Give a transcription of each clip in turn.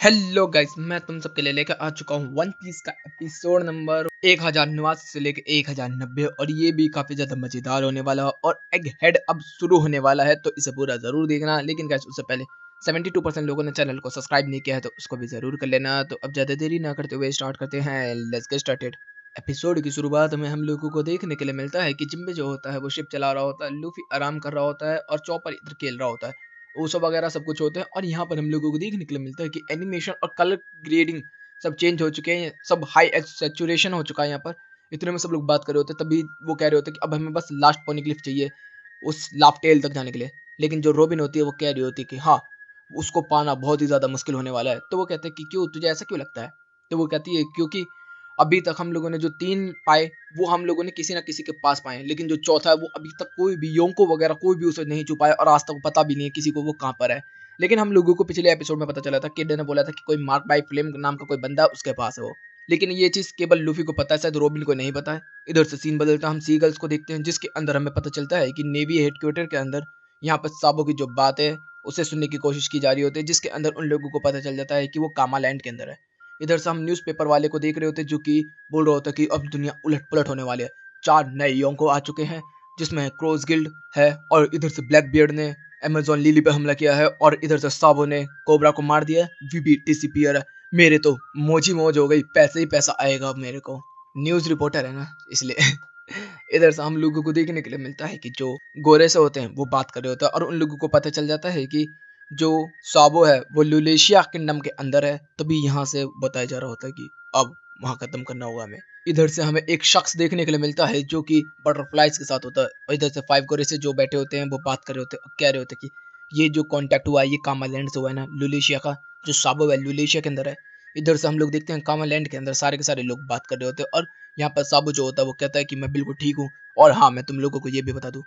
Hello guys, मैं तुम सबके लिए लेकर आ चुका हूँ वन पीस का एपिसोड नंबर 1089 से लेकर 1090 और ये भी काफी ज्यादा मजेदार होने वाला है और एग हेड अब शुरू होने वाला है, तो इसे पूरा जरूर देखना। लेकिन गाइस उससे पहले 72% लोगों ने चैनल को सब्सक्राइब नहीं किया है, तो उसको भी जरूर कर लेना। तो अब ज्यादा देरी ना करते हुए स्टार्ट करते हैं। Let's get started. एपिसोड की शुरुआत में हम लोगों को देखने के लिए मिलता है कि जिम्बे जो होता है वो शिप चला रहा होता है, लूफी आराम कर रहा होता है और चॉपर इधर खेल रहा होता है। ओसो वगैरह सब कुछ होते हैं और यहाँ पर हम लोगों को देखने के लिए मिलता है कि एनिमेशन और कलर ग्रेडिंग सब चेंज हो चुके हैं, सब हाई सैचुरेशन हो चुका है। यहाँ पर इतने में सब लोग बात कर रहे होते हैं, तभी वो कह रहे होते हैं कि अब हमें बस लास्ट पॉइंट चाहिए उस लाफ टेल तक जाने के लिए। लेकिन जो रोबिन होती है वो कह रही होती है कि हाँ, उसको पाना बहुत ही ज्यादा मुश्किल होने वाला है। तो वो कहते हैं कि क्यों, तुझे ऐसा क्यों लगता है? तो वो कहती है क्योंकि अभी तक हम लोगों ने जो 3 पाए वो हम लोगों ने किसी ना किसी के पास पाए, लेकिन जो चौथा है वो अभी तक कोई भी योंको वगैरह कोई भी उसे नहीं छुपाया और आज तक पता भी नहीं है किसी को वो कहाँ पर है। लेकिन हम लोगों को पिछले एपिसोड में पता चला था, किड ने बोला था कि कोई मार्क बाय फ्लेम नाम का कोई बंदा उसके पास है वो। लेकिन ये चीज केवल लूफी को पता है, शायद रोबिन को नहीं पता है। इधर से सीन बदलता हम सी गर्ल्स को देखते हैं, जिसके अंदर हमें पता चलता है कि नेवी हेडक्वार्टर के अंदर यहाँ पर साबो की जो बात है उसे सुनने की कोशिश की जा रही होती है, जिसके अंदर उन लोगों को पता चल जाता है कि वो कामा लैंड के अंदर है। इधर से हम न्यूज़पेपर वाले को देख रहे होते हैं जो कि बोल रहा होता है कि अब दुनिया उलट पुलट होने वाली है। 4 नए योंको आ चुके हैं, जिसमें क्रोज गिल्ड है और इधर से ब्लैक बियर्ड ने अमेजोन लिली पे हमला किया है और इधर से साबो ने कोबरा को मार दिया है। वीबी डिसअपीयर है। मेरे तो मौजी मौज हो गई, पैसे ही पैसा आएगा अब मेरे को। न्यूज़ रिपोर्टर है ना, इसलिए इधर से हम लोगों को देखने के लिए मिलता है कि जो गोरे से होते हैं वो बात कर रहे होते हैं और उन लोगों को पता चल जाता है कि जो साबो है वो लुलेशिया किंगडम के अंदर है। तभी यहाँ से बताया जा रहा होता है कि अब वहाँ खत्म करना होगा हमें। इधर से हमें एक शख्स देखने के लिए मिलता है जो कि बटरफ्लाइज के साथ होता है और इधर से 5 गोरे से जो बैठे होते हैं वो बात कर रहे होते हैं, कह रहे होते हैं कि ये जो कांटेक्ट हुआ है ये कामालैंड से हुआ है ना, लुलेशिया का जो साबो है लुलेशिया के अंदर है। इधर से हम लोग देखते हैं कामालैंड के अंदर सारे के सारे लोग बात कर रहे होते हैं और यहाँ पर साबो जो होता है वो कहता है कि मैं बिल्कुल ठीक हूँ और हाँ, मैं तुम लोगों को ये भी बता दूं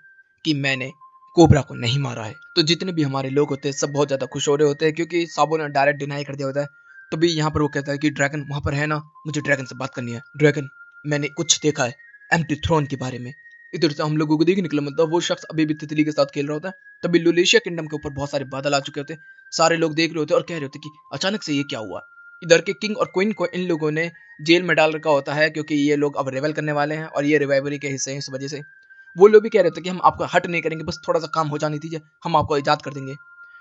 कि मैंने कोबरा को नहीं मारा है। तो जितने भी हमारे लोग होते हैं सब बहुत ज्यादा खुश हो रहे होते हैं, क्योंकि साबो ने डायरेक्ट डिनाई कर दिया होता है। तो भी यहाँ पर वो कहता है कि ड्रैगन वहां पर है ना, मुझे ड्रैगन से बात करनी है। ड्रैगन, मैंने कुछ देखा है एम्प्टी थ्रोन के बारे में। इधर से हम लोगों को देखने निकला, मतलब वो शख्स अभी भी तितली के साथ खेल रहा होता है। तभी लुलेशिया किंगडम के ऊपर बहुत सारे बादल आ चुके होते हैं। सारे लोग देख रहे होते हैं और कह रहे होते हैं कि अचानक से ये क्या हुआ। इधर के किंग और क्वीन को इन लोगों ने जेल में डाल रखा होता है, क्योंकि ये लोग अब रेवल करने वाले हैं और ये रिवाइवरी के हिस्से हैं। इस वजह से वो लोग भी कह रहे थे कि हम आपको हट नहीं करेंगे, बस थोड़ा सा काम हो जाने दीजिए, हम आपको आजाद कर देंगे।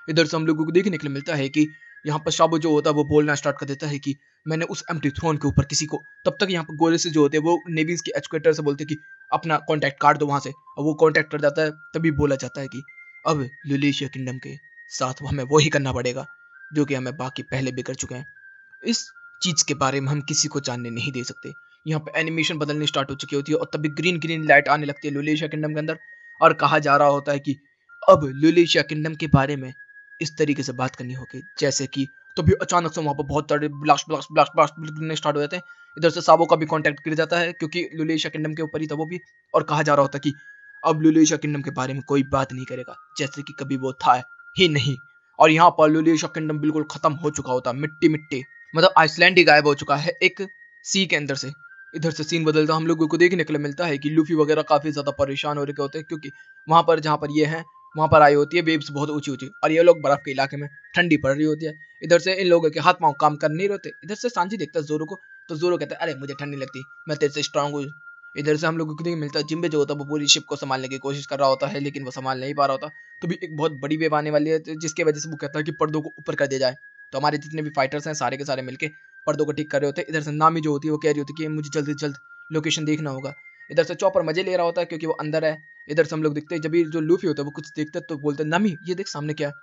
इधर से हम लोगों को देखने के लिए मिलता है कि यहाँ पर शाबो जो होता है वो बोलना स्टार्ट कर देता है कि मैंने उस एम्प्टी थ्रोन के ऊपर किसी को। तब तक यहाँ पर गोरे से जो होते हैं वो नेवीज के एजुकेटर से बोलते हैं कि अपना कॉन्टैक्ट काट दो वहां से, और वो कॉन्टैक्ट कर जाता है। तभी बोला जाता है कि अब लुलेशिया किंगडम के साथ हमें वो ही करना पड़ेगा जो कि हमें बाकी पहले भी कर चुके हैं। इस चीज के बारे में हम किसी को जानने नहीं दे सकते। यहाँ पे एनिमेशन बदलनी स्टार्ट हो चुकी होती है और तभी ग्रीन ग्रीन लाइट आने लगती है लुलेशिया किंगडम के अंदर और कहा जा रहा होता है कि अब लुलेशिया किंगडम के बारे में इस तरीके से बात करनी होगी जैसे कि। तभी अचानक से वहां पर बहुत सारे ब्लास्ट ब्लास्ट ब्लास्ट ब्लास्ट गिरने स्टार्ट हो जाते हैं। इधर से साबो का भी कांटेक्ट गिर जाता है, क्योंकि लुलेशिया किंगडम के ऊपर ही था वो भी। और कहा जा रहा होता है कि अब लुलेशिया किंगडम के बारे में कोई बात नहीं करेगा जैसे कि कभी वो था ही नहीं। और यहाँ पर लुलेशिया किंगडम बिल्कुल खत्म हो चुका होता, मिट्टी मिट्टी, मतलब आइसलैंड ही गायब हो चुका है एक सी के अंदर से। इधर से सीन बदलता हम लोगों को देखने के लिए मिलता है कि लूफी वगैरह काफी ज्यादा परेशान हो रखे होते हैं, क्योंकि वहां पर जहां पर ये है वहां पर आई होती है वेव्स बहुत ऊंची ऊंची और ये लोग बर्फ के इलाके में, ठंडी पड़ रही होती है। इधर से इन लोगों के हाथ पांव काम कर नहीं रहते। इधर से सांजी देखता है जोरो को, तो जोरो कहता है अरे मुझे ठंड नहीं लगती, मैं तेरे से स्ट्रांग हूँ। इधर से हम लोगों को मिलता है जिम्बे जो होता है वो पूरी शिप को संभालने की कोशिश कर रहा होता है, लेकिन वो संभाल नहीं पा रहा होता। तो भी एक बहुत बड़ी वेव आने वाली है, जिसकी वजह से वो कहता है कि पर्दों को ऊपर कर दिया जाए। तो हमारे जितने भी फाइटर्स हैं सारे के सारे मिलके पर्दों को ठीक कर रहे होते हैं। इधर से नामी जो होती है वो कह रही होती है कि मुझे जल्द से जल्द लोकेशन देखना होगा। इधर से चॉपर मजे ले रहा होता है क्योंकि वो अंदर है। इधर से हम लोग दिखते हैं, जब जो लूफी होता है वो कुछ देखते हैं तो बोलते हैं नामी ये देख सामने क्या है।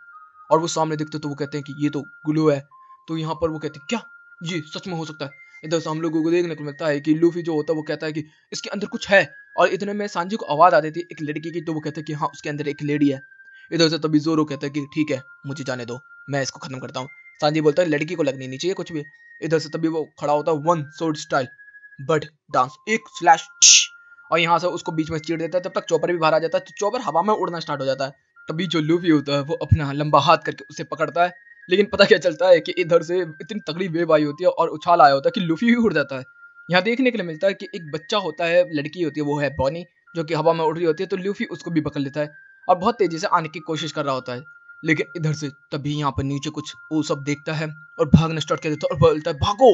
और वो सामने दिखते तो वो कहते हैं कि ये तो ग्लो है। तो यहाँ पर वो कहते हैं क्या ये सच में हो सकता है। इधर से हम लोगों को देखने को मिलता है कि लूफी जो होता है वो कहता है कि इसके अंदर कुछ है। और इतने में सांजी को आवाज आ देती है एक लड़की की, तो वो कहता है कि हाँ उसके अंदर एक लेडी है। इधर से तभी जोरो कहता है कि ठीक है मुझे जाने दो, मैं इसको खत्म करता हूँ। सांजी बोलता है लड़की को लगनी नहीं चाहिए कुछ भी। इधर से तभी वो खड़ा होता है one sword style but dance एक स्लैश, और यहाँ से उसको बीच में चीर देता है। तब तक चॉपर भी बाहर आ जाता है, तो चॉपर हवा में उड़ना स्टार्ट हो जाता है। तभी जो लूफी होता है वो अपना लंबा हाथ करके उसे पकड़ता है। लेकिन पता क्या चलता है कि इधर से इतनी तगड़ी वेव आई होती है और उछाल आया होता है कि लूफी भी उड़ जाता है। यहाँ देखने के लिए मिलता है कि एक बच्चा होता है, लड़की होती है, वो है बॉनी, जो कि हवा में उड़ रही होती है। तो लूफी उसको भी पकड़ लेता है और बहुत तेजी से आने की कोशिश कर रहा होता है। लेकिन इधर से तभी यहाँ पर नीचे कुछ वो सब देखता है और भागना स्टार्ट कर देता है और बोलता है भागो।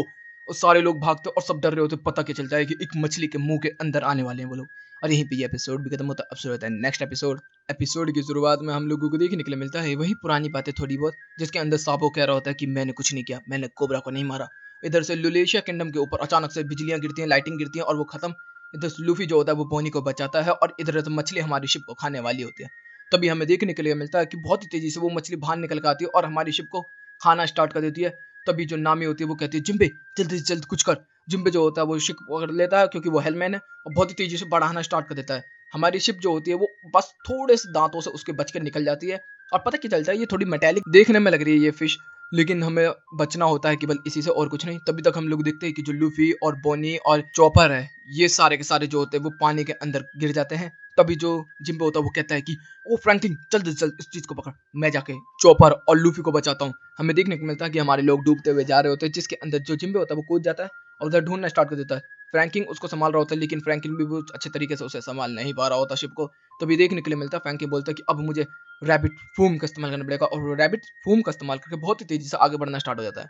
और सारे लोग भागते और सब डर रहे होते, पता क्या चलता है कि एक मछली के मुंह के अंदर आने वाले हैं वो लोग। और यहीं पे ये एपिसोड भी खत्म होता है। अब शुरू होता है नेक्स्ट एपिसोड। एपिसोड की शुरुआत में हम लोगों को देखने के लिए मिलता है वही पुरानी बातें थोड़ी बहुत, जिसके अंदर साबो कह रहा होता है कि मैंने कुछ नहीं किया, मैंने कोबरा को नहीं मारा। इधर से लुलेशिया किंगडम के ऊपर अचानक से बिजलियां गिरती हैं, लाइटिंग गिरती है और वो खत्म। इधर से लूफी जो होता है वो बोनी को बचाता है और इधर से मछली हमारी शिप को खाने वाली होती है। तभी हमें देखने के लिए मिलता है कि बहुत ही तेजी से वो मछली बाहर निकल कर आती है और हमारी शिप को खाना स्टार्ट कर देती है। तभी जो नामी होती है वो कहती है जिम्बे जल्दी से जल्द कुछ कर। जिम्बे जो होता है वो शिप पकड़ लेता है क्योंकि वो हेलमैन है और बहुत ही तेजी से बढ़ाना स्टार्ट कर देता है। हमारी शिप जो होती है वो बस थोड़े से दांतों से उसके बच के निकल जाती है। और पता क्या चलता है, ये थोड़ी मेटेलिक देखने में लग रही है ये फिश, लेकिन हमें बचना होता है केवल इसी से और कुछ नहीं। तभी तक हम लोग देखते हैं कि जो लूफी और बोनी और चॉपर है ये सारे के सारे जो होते हैं वो पानी के अंदर गिर जाते हैं। तभी जो जिम्बो होता है वो कहता है कि ओ फ्रैंकलिन जल्द से जल्द इस चीज को पकड़, मैं जाके चॉपर और लूफी को बचाता हूँ। हमें देखने को मिलता है कि हमारे लोग डूबते हुए जा रहे होते हैं, जिसके अंदर जो जिम्बे होता है वो कूद जाता है और उधर ढूंढना स्टार्ट कर देता है। फ्रैंकिंग उसको संभाल रहा होता है, लेकिन फ्रैंकिंग भी वो अच्छे तरीके से उसे संभाल नहीं पा रहा होता शिप को। तभी देखने के लिए मिलता है फ्रैंकिंग बोलता है कि अब मुझे रैबिट फूम का इस्तेमाल करना पड़ेगा और वो रैबिट फूम का इस्तेमाल करके बहुत ही तेजी से आगे बढ़ना स्टार्ट हो जाता है।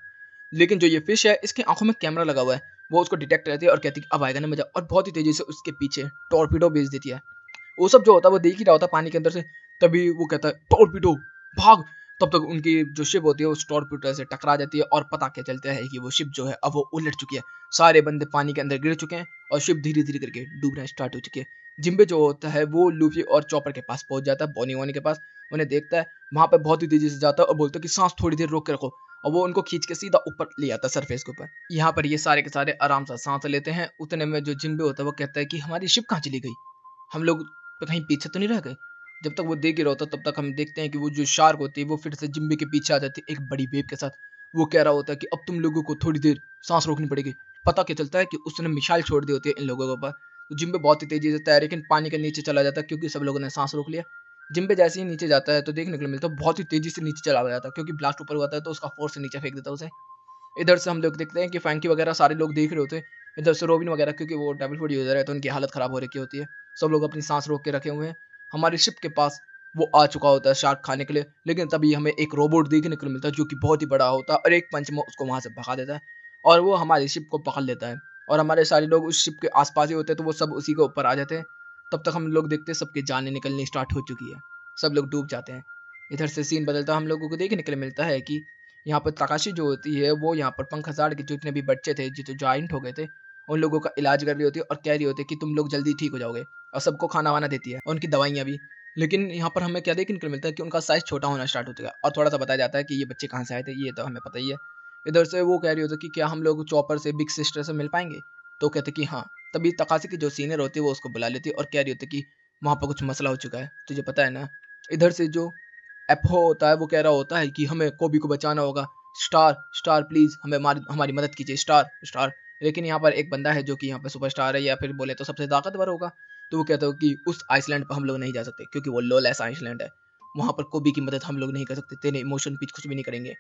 लेकिन जो ये फिश है इसकी आंखों में कैमरा लगा हुआ है, वो उसको डिटेक्ट करती है और कहती है अब आएगा ना मजा, और बहुत ही तेजी से उसके पीछे टॉर्पीडो भेज देती है। वो सब जो होता है वो देख ही रहा होता है पानी के अंदर से। तभी वो कहता है टॉर्पीडो भाग। तब तक उनकी जो शिप होती है उस टॉर्पीडो से टकरा जाती है और पता क्या चलता है कि वो शिप जो है अब वो उलट चुकी है। सारे बंदे पानी के अंदर गिर चुके हैं और शिप धीरे धीरे करके डूबना स्टार्ट हो चुकी है। जिम्बे जो होता है वो लूफी और चॉपर के पास पहुंच जाता है, बोनी वोनी के पास। उन्हें देखता है वहां पर बहुत ही तेजी से जाता है और बोलता है कि सांस थोड़ी देर रोक के रखो, और वो उनको खींच के सीधा ऊपर ले आता है सरफेस के ऊपर। यहाँ पर ये सारे के सारे आराम से सांस लेते हैं। उतने में जो जिम्बे होता है वो कहता है कि हमारी शिप कहाँ चली गई, हम लोग कहीं पीछे तो नहीं रह गए। जब तक वो देख ही रहा होता तब तक हम देखते हैं कि वो जो शार्क होती है वो फिर से जिम्बे के पीछे आ जाती है एक बड़ी वेव के साथ। वो कह रहा होता है कि अब तुम लोगों को थोड़ी देर सांस रोकनी पड़ेगी। पता क्या चलता है कि उसने मिसाइल छोड़ दी होती है इन लोगों के ऊपर। तो जिम्बे बहुत ही तेजी से तैर लेकिन पानी के नीचे चला जाता है क्योंकि सब लोगों ने सांस रोक लिया। जिम्बे जैसे ही नीचे जाता है तो देखने को मिलता है बहुत ही तेजी से नीचे चला जाता है क्योंकि ब्लास्ट ऊपर हुआ था तो उसका फोर्स से नीचे फेंक देता है उसे। इधर से हम लोग देखते हैं कि फैंकी वगैरह सारे लोग देख रहे होते हैं। इधर से रोबिन वगैरह क्योंकि वो डबल फूड यूजर है तो उनकी हालत खराब हो रखी होती है। सब लोग अपनी सांस रोक के रखे हुए हैं। हमारी शिप के पास वो आ चुका होता है शार्क खाने के लिए, लेकिन तभी हमें एक रोबोट देखने को मिलता है जो कि बहुत ही बड़ा होता है और एक पंच में उसको वहां से भगा देता है और वो हमारी शिप को पकड़ लेता है। और हमारे सारे लोग उस शिप के आसपास ही होते हैं तो वो सब उसी के ऊपर आ जाते हैं। तब तक हम लोग देखते हैं सबकी जानें निकलनी स्टार्ट हो चुकी है, सब लोग डूब जाते हैं। इधर से सीन बदलता हम लोगों को देखने के लिए मिलता है कि यहाँ पर तकाशी जो होती है वो यहाँ पर पंख हजाड़ के जितने भी बच्चे थे जो जॉइंट हो गए थे उन लोगों का इलाज कर रही होती है और कह रही होती है कि तुम लोग जल्दी ठीक हो जाओगे, और सबको खाना वाना देती है और उनकी दवाइयाँ भी। लेकिन यहाँ पर हमें क्या देखने को मिलता है कि उनका साइज छोटा होना स्टार्ट हो चुका है और थोड़ा सा बताया जाता है कि ये बच्चे कहाँ से आए थे, ये तो हमें पता ही है। इधर से वो कह रही होती है कि क्या हम लोग चॉपर से बिग सिस्टर से मिल पाएंगे, तो कहते कि हाँ। तभी तकाशी की जो सीनियर होती है वो उसको बुला लेती है और कह रही होती है कि वहाँ पर कुछ मसला हो चुका है, तुझे पता है ना। इधर से जो एप्पो होता है वो कह रहा होता है कि हमें कोबी को बचाना होगा, स्टार स्टार प्लीज हमें हमारी मदद कीजिए स्टार स्टार। लेकिन यहाँ पर एक बंदा है जो कि यहाँ पे सुपरस्टार है या फिर बोले तो सबसे ताकतवर होगा। तो वो कहता है कि उस आइसलैंड पर हम लोग नहीं जा सकते क्योंकि वो लोलेस आइसलैंड है, वहां पर कोबी की मदद हम लोग नहीं कर सकते, तेरे इमोशन पीछ कुछ भी नहीं करेंगे।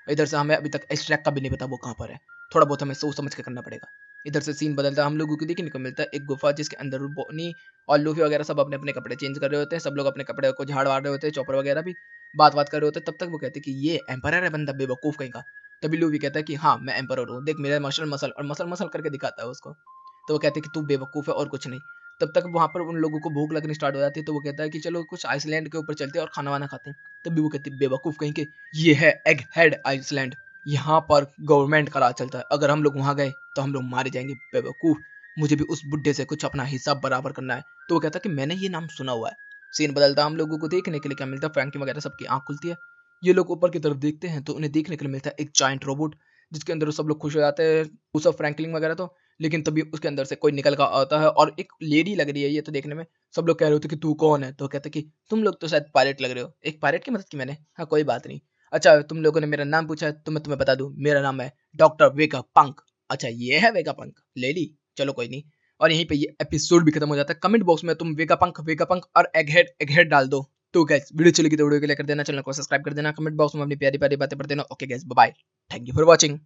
इधर से हमें अभी तक एक्सट्रैक्ट का भी नहीं पता वो कहाँ पर है, थोड़ा बहुत हमें सोच समझ के करना पड़ेगा। इधर से सीन बदलता है हम लोगों को देखने को मिलता है एक गुफा जिसके अंदर बोनी और लूफी वगैरह सब अपने अपने कपड़े चेंज कर रहे होते हैं, सब लोग अपने कपड़े को झाड़ वाड़ रहे होते हैं, चॉपर वगैरह भी बात कर रहे होते हैं। तब तक वो कहते हैं कि ये एम्पायर है बंदा बेवकूफ कहीं का। तभी लूफी कहता है कि हाँ मैं एम्पायर हूँ, देख मेरा मसल मसल, और मसल मसल करके दिखाता है उसको। तो वो कहते हैं कि तू बेवकूफ है और कुछ नहीं। तब तक वहां पर उन लोगों को भूख लगनी स्टार्ट हो जाती है तो वो कहता है कि चलो कुछ आइसलैंड के ऊपर चलते हैं और खाना वाना खाते हैं। तभी वो कहती है बेवकूफ कहीं के, ये है एग हेड आइसलैंड, यहाँ पर गवर्नमेंट का राज चलता है, अगर हम लोग वहां गए तो हम लोग मारे जाएंगे बेवकूफ, मुझे भी उस बुड्ढे से कुछ अपना हिसाब बराबर करना है। तो वो कहता है कि मैंने ये नाम सुना हुआ है। सीन बदलता हम लोगों को देखने के लिए क्या मिलता है, फ्रैंकी वगैरह सबकी आंख खुलती है। ये लोग ऊपर की तरफ देखते हैं तो उन्हें देखने के लिए मिलता है एक जायंट रोबोट जिसके अंदर वो सब लोग खुश हो जाते हैं, वो सब फ्रैंकलिन वगैरह तो। लेकिन तभी उसके अंदर से कोई निकल कर आता है और एक लेडी लग रही है ये तो देखने में। सब लोग कह रहे होते कि तू कौन है, तो कहते कि तुम लोग तो शायद पायलट लग रहे हो, एक पायलट की मदद की मैंने, हाँ कोई बात नहीं। अच्छा तुम लोगों ने मेरा नाम पूछा है तो मैं तुम्हें बता दूं मेरा नाम है डॉक्टर वेगा पंक। अच्छा ये है वेगा पंक लेडी, चलो कोई नहीं। और यहीं पे ये एपिसोड भी खत्म हो जाता है। कमेंट बॉक्स में तुम वेगा पंक और एग हेड डाल दो। तो गाइस वीडियो चली तो वीडियो के लिए कर देना, चैनल को सब्सक्राइब कर देना, कमेंट बॉक्स में अपनी प्यारी प्यारी बातें पढ़ देना। Okay guys bye bye, thank you for watching.